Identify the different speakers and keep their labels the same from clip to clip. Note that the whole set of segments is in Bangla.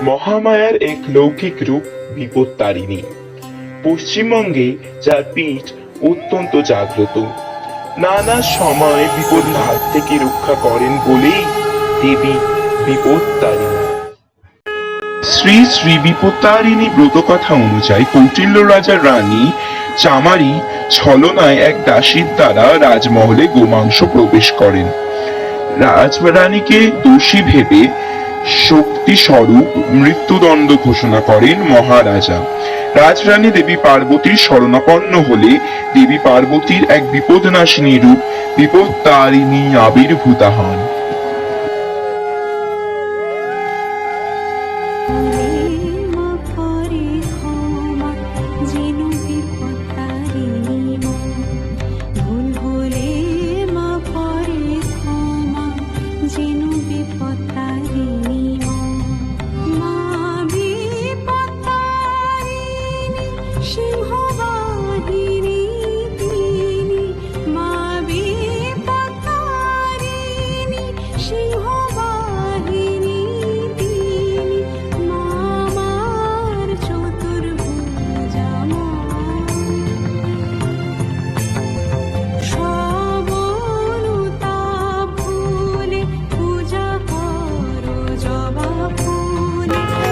Speaker 1: মহামায়ার এক লৌকিক রূপ বিপত্তারিণী। পশ্চিমবঙ্গে যার পিঠ অত্যন্ত জাগ্রত, নানা সময় বিপদের হাত থেকে রক্ষা করেন বলেই দেবী বিপত্তারিণী। শ্রী শ্রী বিপত্তারিণী ব্রতকথা অনুযায়ী কৌটিল্য রাজার রানী চামারি ছলনায় এক দাসীর দ্বারা রাজমহলে গোমাংস প্রবেশ করেন। রাজরানীকে দোষী ভেবে শক্তি স্বরূপ মৃত্যুদণ্ড ঘোষণা করেন মহারাজা। রাজরানী দেবী পার্বতীর শরণাপন্ন হলে দেবী পার্বতীর এক বিপদনাশিনী রূপ বিপত্তারিণী আবির্ভূতা হন।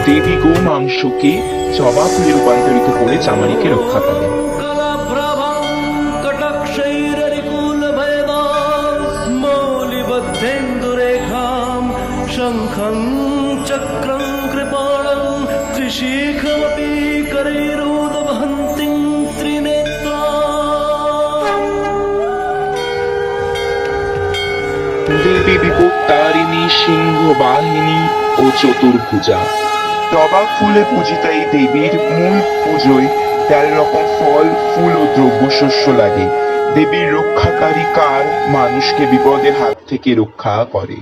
Speaker 1: দেবী গোমাংসকে জবা ফুলে রূপান্তরিত করে চামারিকে রক্ষা করেন।
Speaker 2: শঙ্খং চক্রং কৃপাণং ত্রিশিখমপি করৈরোদবহন্তিং ত্রিনেত্রাম।
Speaker 1: দেবী বিপত্তারিণী সিংহ বাহিনী ও চতুর্ভুজা। জবা ফুলে পূজিতা এই দেবীর মূল পুজোয় 13 রকম ফল, ফুল ও দ্রব্যশস্য লাগে। দেবীর রক্ষাকারী কার মানুষকে বিপদের হাত থেকে রক্ষা করে।